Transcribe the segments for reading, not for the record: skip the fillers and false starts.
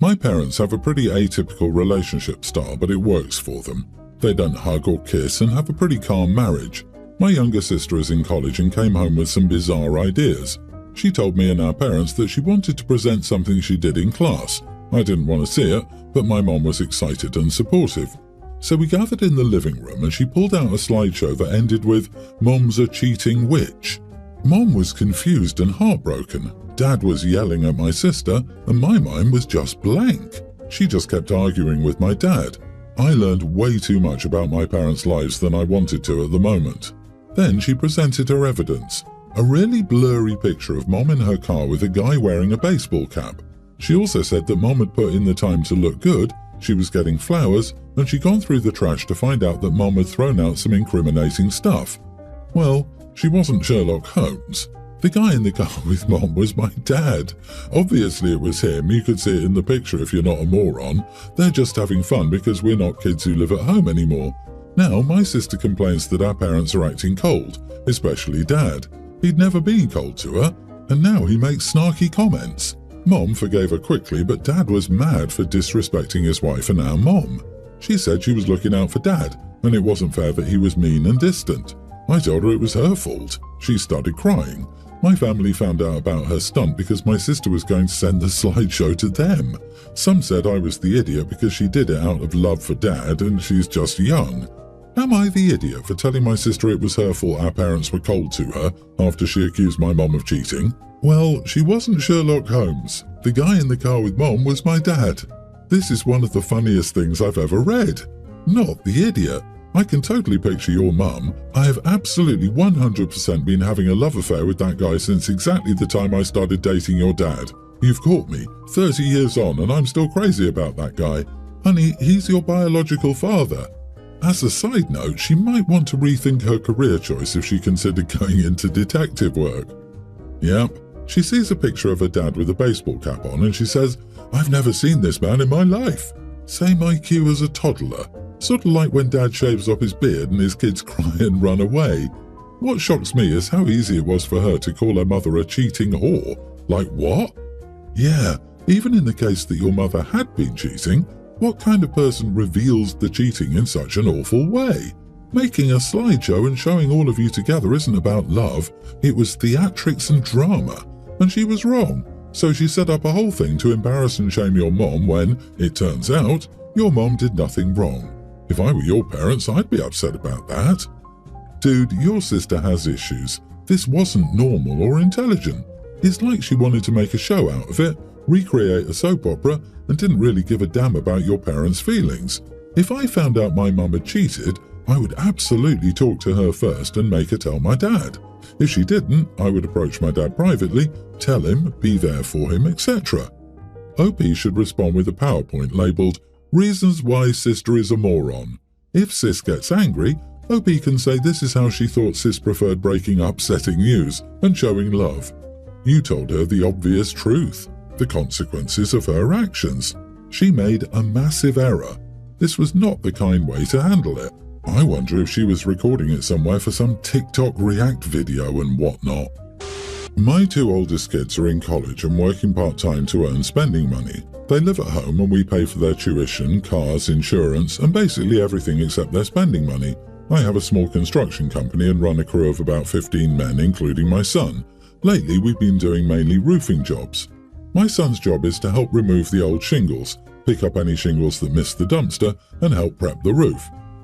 My parents have a pretty atypical relationship style, but it works for them. They don't hug or kiss and have a pretty calm marriage. My younger sister is in college and came home with some bizarre ideas. She told me and our parents that she wanted to present something she did in class. I didn't want to see it, but my mom was excited and supportive. So we gathered in the living room and she pulled out a slideshow that ended with, "Mom's a cheating witch." Mom was confused and heartbroken. Dad was yelling at my sister, and my mind was just blank. She just kept arguing with my dad. I learned way too much about my parents' lives than I wanted to at the moment. Then she presented her evidence. A really blurry picture of Mom in her car with a guy wearing a baseball cap. She also said that Mom had put in the time to look good, she was getting flowers, and she'd gone through the trash to find out that Mom had thrown out some incriminating stuff. Well, she wasn't Sherlock Holmes. The guy in the car with Mom was my dad. Obviously it was him, you could see it in the picture if you're not a moron. They're just having fun because we're not kids who live at home anymore. Now my sister complains that our parents are acting cold, especially Dad. He'd never been cold to her, and now he makes snarky comments. Mom forgave her quickly, but Dad was mad for disrespecting his wife and our Mom. She said she was looking out for Dad, and it wasn't fair that he was mean and distant. I told her it was her fault. She started crying. My family found out about her stunt because my sister was going to send the slideshow to them. Some said I was the idiot because she did it out of love for Dad and she's just young. Am I the idiot for telling my sister it was her fault our parents were cold to her after she accused my mom of cheating? Well, she wasn't Sherlock Holmes. The guy in the car with Mom was my dad. This is one of the funniest things I've ever read. Not the idiot. I can totally picture your mum. I have absolutely 100% been having a love affair with that guy since exactly the time I started dating your dad. You've caught me, 30 years on, and I'm still crazy about that guy. Honey, he's your biological father. As a side note, she might want to rethink her career choice if she considered going into detective work. Yep, she sees a picture of her dad with a baseball cap on and she says, "I've never seen this man in my life." Same IQ as a toddler. Sort of like when Dad shaves off his beard and his kids cry and run away. What shocks me is how easy it was for her to call her mother a cheating whore. Like what? Yeah, even in the case that your mother had been cheating, what kind of person reveals the cheating in such an awful way? Making a slideshow and showing all of you together isn't about love, it was theatrics and drama. And she was wrong. So she set up a whole thing to embarrass and shame your mom when, it turns out, your mom did nothing wrong. If I were your parents, I'd be upset about that. Dude, your sister has issues. This wasn't normal or intelligent. It's like she wanted to make a show out of it, recreate a soap opera, and didn't really give a damn about your parents' feelings. If I found out my mum had cheated, I would absolutely talk to her first and make her tell my dad. If she didn't, I would approach my dad privately, tell him, be there for him, etc. OP should respond with a PowerPoint labelled, "Reasons why sister is a moron." If sis gets angry, OP can say this is how she thought sis preferred breaking up setting news and showing love. You told her the obvious truth, the consequences of her actions. She made a massive error. This was not the kind way to handle it. I wonder if she was recording it somewhere for some TikTok React video and whatnot. My two oldest kids are in college and working part-time to earn spending money. They live at home and we pay for their tuition, cars, insurance, and basically everything except their spending money. I have a small construction company and run a crew of about 15 men, including my son. Lately, we've been doing mainly roofing jobs. My son's job is to help remove the old shingles, pick up any shingles that missed the dumpster, and help prep the roof.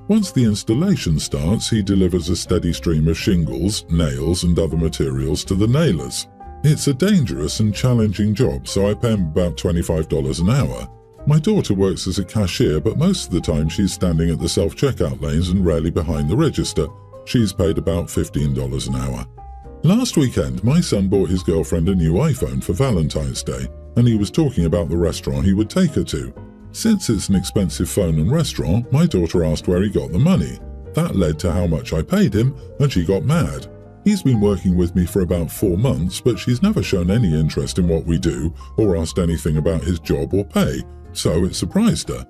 Once the installation starts, he delivers a steady stream of shingles, nails, and other materials to the nailers. It's a dangerous and challenging job, so I pay him about $25 an hour. My daughter works as a cashier, but most of the time she's standing at the self-checkout lanes and rarely behind the register. She's paid about $15 an hour. Last weekend, my son bought his girlfriend a new iPhone for Valentine's Day, and he was talking about the restaurant he would take her to. Since it's an expensive phone and restaurant, my daughter asked where he got the money. That led to how much I paid him, and she got mad. He's been working with me for about 4 months, but she's never shown any interest in what we do or asked anything about his job or pay, so it surprised her.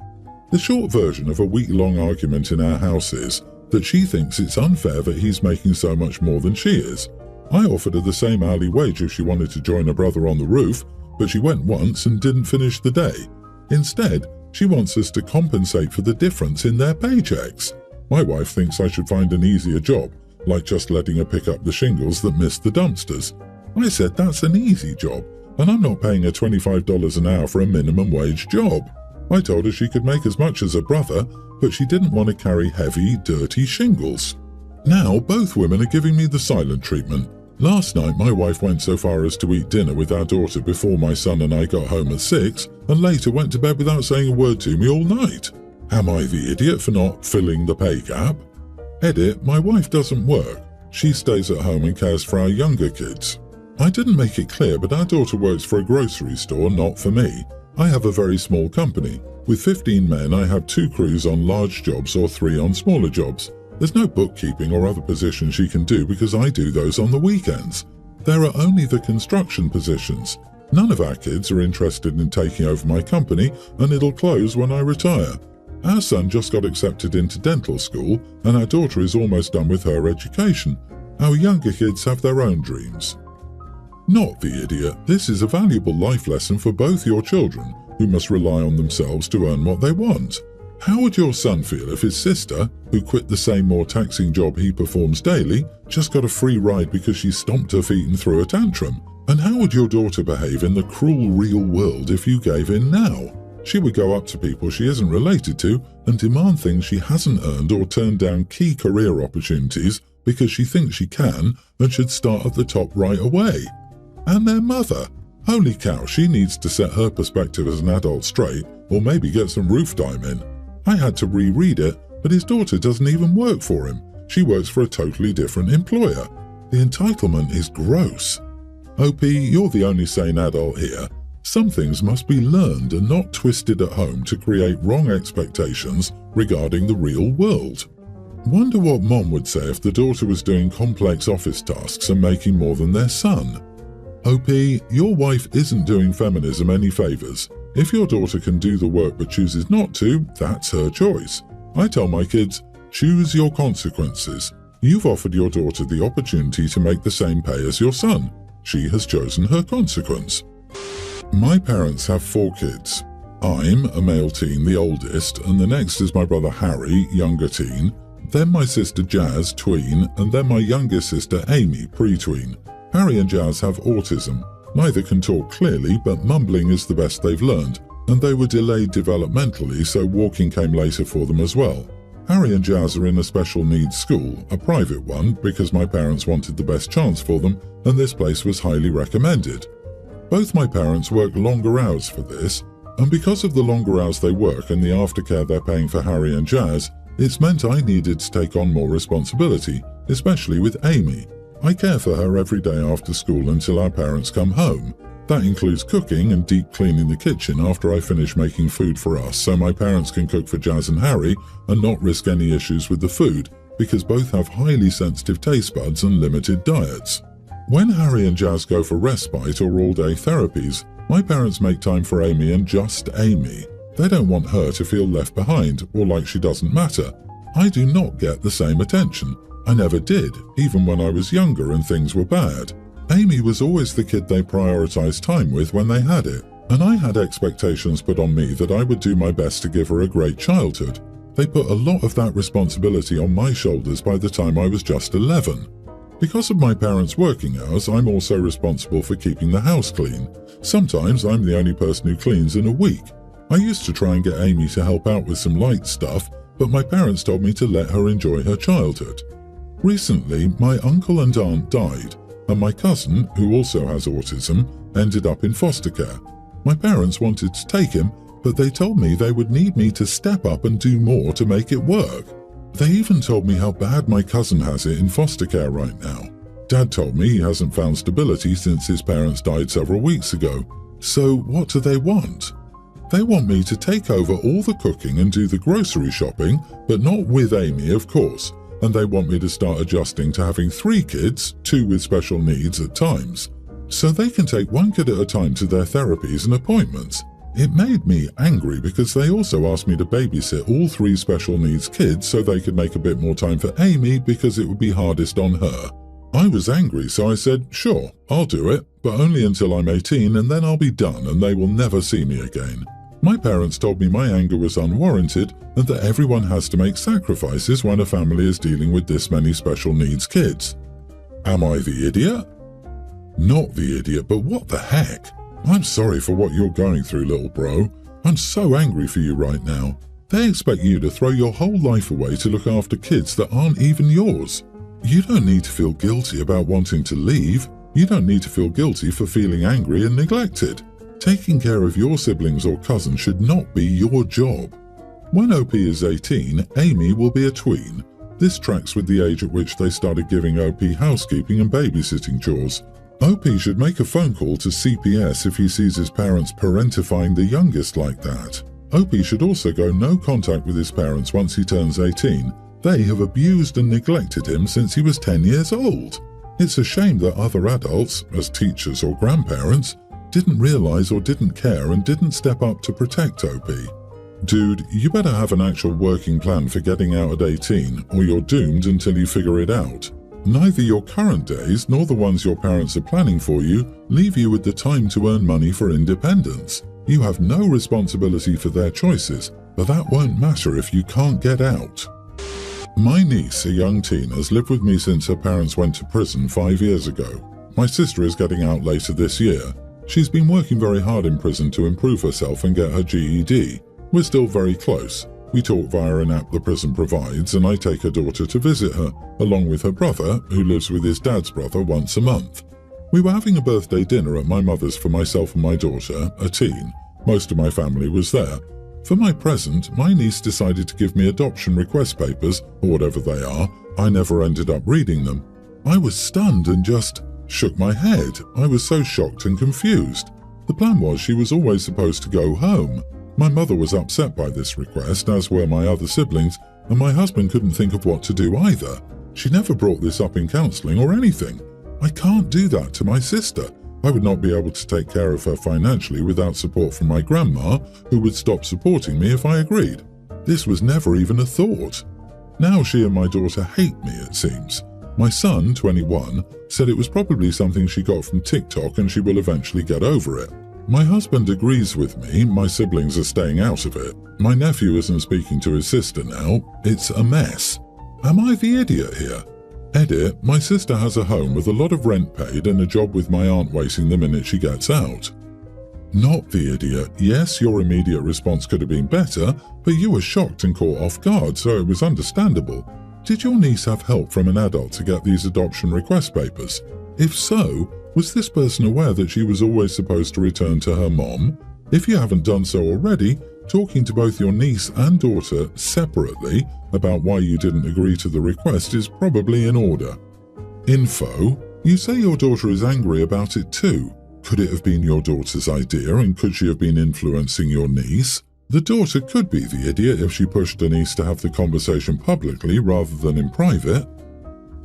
The short version of a week-long argument in our house is that she thinks it's unfair that he's making so much more than she is. I offered her the same hourly wage if she wanted to join her brother on the roof, but she went once and didn't finish the day. Instead, she wants us to compensate for the difference in their paychecks. My wife thinks I should find an easier job, like just letting her pick up the shingles that miss the dumpsters. I said that's an easy job, and I'm not paying her $25 an hour for a minimum wage job. I told her she could make as much as her brother, but she didn't want to carry heavy, dirty shingles. Now both women are giving me the silent treatment. Last night my wife went so far as to eat dinner with our daughter before my son and I got home at 6, and later went to bed without saying a word to me all night. Am I the idiot for not filling the pay gap? Edit, my wife doesn't work. She stays at home and cares for our younger kids. I didn't make it clear, but our daughter works for a grocery store, not for me. I have a very small company. With 15 men, I have 2 crews on large jobs or 3 on smaller jobs. There's no bookkeeping or other positions she can do because I do those on the weekends. There are only the construction positions. None of our kids are interested in taking over my company, and it'll close when I retire. Our son just got accepted into dental school, and our daughter is almost done with her education. Our younger kids have their own dreams. Not the idiot. This is a valuable life lesson for both your children, who must rely on themselves to earn what they want. How would your son feel if his sister, who quit the same more taxing job he performs daily, just got a free ride because she stomped her feet and threw a tantrum? And how would your daughter behave in the cruel real world if you gave in now? She would go up to people she isn't related to and demand things she hasn't earned, or turn down key career opportunities because she thinks she can and should start at the top right away. And their mother. Holy cow, she needs to set her perspective as an adult straight, or maybe get some roof time in. I had to reread it, but his daughter doesn't even work for him. She works for a totally different employer. The entitlement is gross. OP, you're the only sane adult here. Some things must be learned and not twisted at home to create wrong expectations regarding the real world. Wonder what Mom would say if the daughter was doing complex office tasks and making more than their son. OP, your wife isn't doing feminism any favors. If your daughter can do the work but chooses not to, that's her choice. I tell my kids, choose your consequences. You've offered your daughter the opportunity to make the same pay as your son. She has chosen her consequence. My parents have 4 kids. I'm a male teen, the oldest, and the next is my brother Harry, younger teen, then my sister Jazz, tween, and then my youngest sister Amy, pre-tween. Harry and Jazz have autism. Neither can talk clearly, but mumbling is the best they've learned, and they were delayed developmentally, so walking came later for them as well. Harry and Jazz are in a special needs school, a private one, because my parents wanted the best chance for them, and this place was highly recommended. Both my parents work longer hours for this, and because of the longer hours they work and the aftercare they're paying for Harry and Jazz, it's meant I needed to take on more responsibility, especially with Amy. I care for her every day after school until our parents come home. That includes cooking and deep cleaning the kitchen after I finish making food for us, so my parents can cook for Jazz and Harry and not risk any issues with the food, because both have highly sensitive taste buds and limited diets. When Harry and Jazz go for respite or all-day therapies, my parents make time for Amy and just Amy. They don't want her to feel left behind or like she doesn't matter. I do not get the same attention. I never did, even when I was younger and things were bad. Amy was always the kid they prioritized time with when they had it, and I had expectations put on me that I would do my best to give her a great childhood. They put a lot of that responsibility on my shoulders by the time I was just 11. Because of my parents' working hours, I'm also responsible for keeping the house clean. Sometimes I'm the only person who cleans in a week. I used to try and get Amy to help out with some light stuff, but my parents told me to let her enjoy her childhood. Recently, my uncle and aunt died, and my cousin, who also has autism, ended up in foster care. My parents wanted to take him, but they told me they would need me to step up and do more to make it work. They even told me how bad my cousin has it in foster care right now. Dad told me he hasn't found stability since his parents died several weeks ago. So what do they want? They want me to take over all the cooking and do the grocery shopping, but not with Amy, of course. And they want me to start adjusting to having 3 kids, 2 with special needs at times, so they can take 1 kid at a time to their therapies and appointments. It made me angry because they also asked me to babysit all 3 special needs kids so they could make a bit more time for Amy because it would be hardest on her. I was angry, so I said, sure, I'll do it, but only until I'm 18, and then I'll be done and they will never see me again. My parents told me my anger was unwarranted and that everyone has to make sacrifices when a family is dealing with this many special needs kids. Am I the idiot? Not the idiot, but what the heck? I'm sorry for what you're going through, little bro. I'm so angry for you right now. They expect you to throw your whole life away to look after kids that aren't even yours. You don't need to feel guilty about wanting to leave. You don't need to feel guilty for feeling angry and neglected. Taking care of your siblings or cousins should not be your job. When OP is 18, Amy will be a tween. This tracks with the age at which they started giving OP housekeeping and babysitting chores. OP should make a phone call to CPS if he sees his parents parentifying the youngest like that. OP should also go no contact with his parents once he turns 18. They have abused and neglected him since he was 10 years old. It's a shame that other adults, as teachers or grandparents, didn't realize or didn't care and didn't step up to protect OP. Dude, you better have an actual working plan for getting out at 18 or you're doomed until you figure it out. Neither your current days nor the ones your parents are planning for you leave you with the time to earn money for independence. You have no responsibility for their choices, but that won't matter if you can't get out. My niece, a young teen, has lived with me since her parents went to prison 5 years ago. My sister is getting out later this year. She's been working very hard in prison to improve herself and get her GED. We're still very close. We talk via an app the prison provides, and I take her daughter to visit her, along with her brother, who lives with his dad's brother, once a month. We were having a birthday dinner at my mother's for myself and my daughter, a teen. Most of my family was there. For my present, my niece decided to give me adoption request papers, or whatever they are. I never ended up reading them. I was stunned and just shook my head. I was so shocked and confused. The plan was she was always supposed to go home. My mother was upset by this request, as were my other siblings, and my husband couldn't think of what to do either. She never brought this up in counselling or anything. I can't do that to my sister. I would not be able to take care of her financially without support from my grandma, who would stop supporting me if I agreed. This was never even a thought. Now she and my daughter hate me, it seems. My son, 21, said it was probably something she got from TikTok and she will eventually get over it. My husband agrees with me. My siblings are staying out of it. My nephew isn't speaking to his sister now. It's a mess. Am I the idiot here? Edit, my sister has a home with a lot of rent paid and a job with my aunt waiting the minute she gets out. Not the idiot. Yes, your immediate response could have been better, but you were shocked and caught off guard, so it was understandable. Did your niece have help from an adult to get these adoption request papers? If so, was this person aware that she was always supposed to return to her mom? If you haven't done so already, talking to both your niece and daughter separately about why you didn't agree to the request is probably in order. Info, you say your daughter is angry about it too. Could it have been your daughter's idea, and could she have been influencing your niece? The daughter could be the idiot if she pushed her niece to have the conversation publicly rather than in private.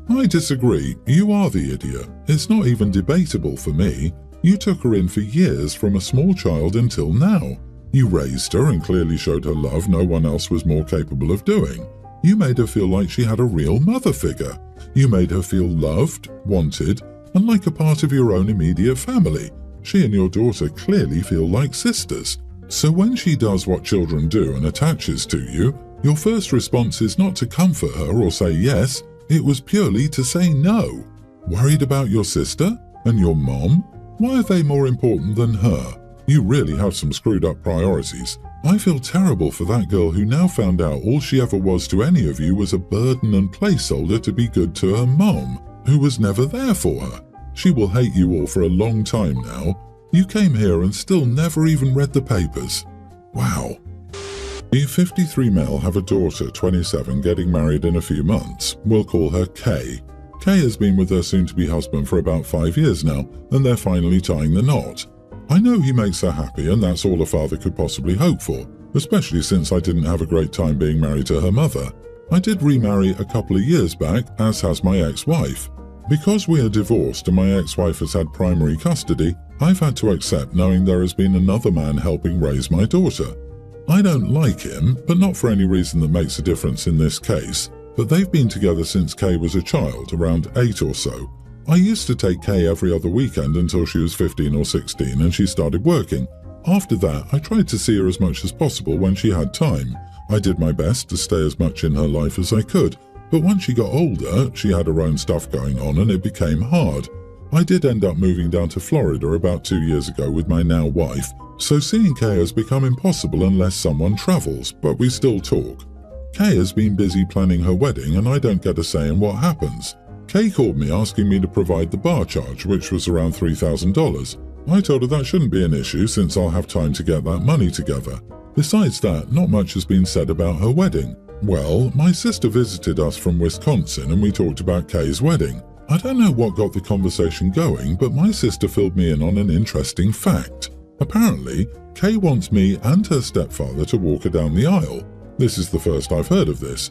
I disagree. You are the idiot. It's not even debatable for me. You took her in for years from a small child until now. You raised her and clearly showed her love no one else was more capable of doing. You made her feel like she had a real mother figure. You made her feel loved, wanted, and like a part of your own immediate family. She and your daughter clearly feel like sisters. So when she does what children do and attaches to you, your first response is not to comfort her or say yes. It was purely to say no. Worried about your sister and your mom? Why are they more important than her? You really have some screwed up priorities. I feel terrible for that girl who now found out all she ever was to any of you was a burden and placeholder to be good to her mom, who was never there for her. She will hate you all for a long time now. You came here and still never even read the papers. Wow. The 53 male have a daughter, 27, getting married in a few months. We'll call her Kay. Kay has been with her soon-to-be husband for about 5 years now, and they're finally tying the knot. I know he makes her happy, and that's all a father could possibly hope for, especially since I didn't have a great time being married to her mother. I did remarry a couple of years back, as has my ex-wife. Because we are divorced and my ex-wife has had primary custody, I've had to accept knowing there has been another man helping raise my daughter. I don't like him, but not for any reason that makes a difference in this case. But they've been together since Kay was a child, around 8 or so. I used to take Kay every other weekend until she was 15 or 16 and she started working. After that, I tried to see her as much as possible when she had time. I did my best to stay as much in her life as I could, but once she got older, she had her own stuff going on and it became hard. I did end up moving down to Florida about 2 years ago with my now wife, so seeing Kay has become impossible unless someone travels, but we still talk. Kay has been busy planning her wedding and I don't get a say in what happens. Kay called me asking me to provide the bar charge, which was around $3,000. I told her that shouldn't be an issue since I'll have time to get that money together. Besides that, not much has been said about her wedding. Well, my sister visited us from Wisconsin and we talked about Kay's wedding. I don't know what got the conversation going, but my sister filled me in on an interesting fact. Apparently, Kay wants me and her stepfather to walk her down the aisle. This is the first I've heard of this.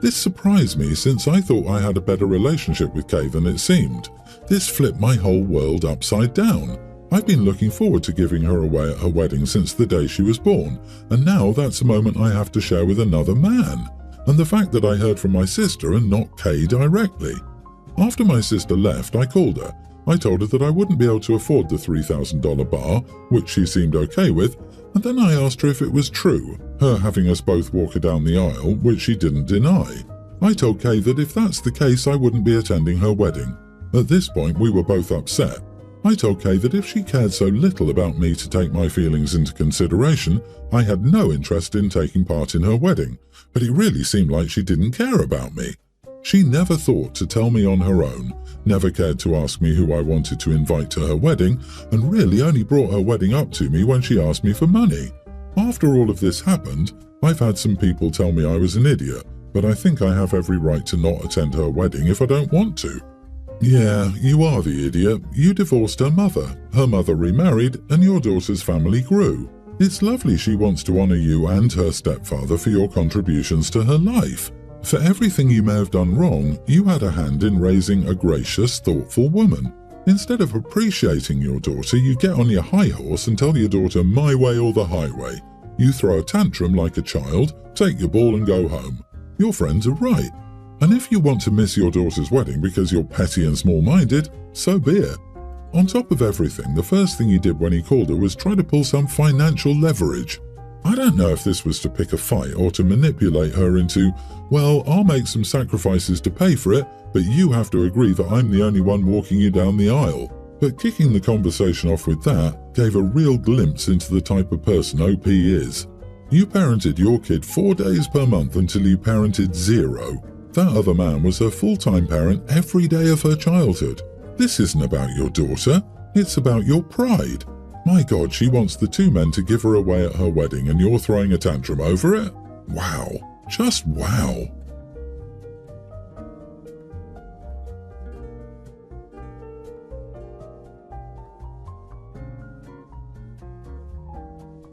This surprised me since I thought I had a better relationship with Kay than it seemed. This flipped my whole world upside down. I've been looking forward to giving her away at her wedding since the day she was born, and now that's a moment I have to share with another man. And the fact that I heard from my sister and not Kay directly. After my sister left, I called her. I told her that I wouldn't be able to afford the $3,000 bar, which she seemed okay with, and then I asked her if it was true, her having us both walk her down the aisle, which she didn't deny. I told Kay that if that's the case, I wouldn't be attending her wedding. At this point, we were both upset. I told Kay that if she cared so little about me to take my feelings into consideration, I had no interest in taking part in her wedding, but it really seemed like she didn't care about me. She never thought to tell me on her own, never cared to ask me who I wanted to invite to her wedding, and really only brought her wedding up to me when she asked me for money. After all of this happened, I've had some people tell me I was an idiot, but I think I have every right to not attend her wedding if I don't want to. Yeah, you are the idiot. You divorced her mother remarried, and your daughter's family grew. It's lovely she wants to honor you and her stepfather for your contributions to her life. For everything you may have done wrong, you had a hand in raising a gracious, thoughtful woman. Instead of appreciating your daughter, you get on your high horse and tell your daughter my way or the highway. You throw a tantrum like a child, take your ball and go home. Your friends are right. And if you want to miss your daughter's wedding because you're petty and small-minded, so be it. On top of everything, the first thing he did when he called her was try to pull some financial leverage. I don't know if this was to pick a fight or to manipulate her into, well, I'll make some sacrifices to pay for it, but you have to agree that I'm the only one walking you down the aisle. But kicking the conversation off with that gave a real glimpse into the type of person OP is. You parented your kid 4 days per month until you parented 0. That other man was her full-time parent every day of her childhood. This isn't about your daughter, it's about your pride. My God, she wants the 2 men to give her away at her wedding and you're throwing a tantrum over it? Wow. Just wow.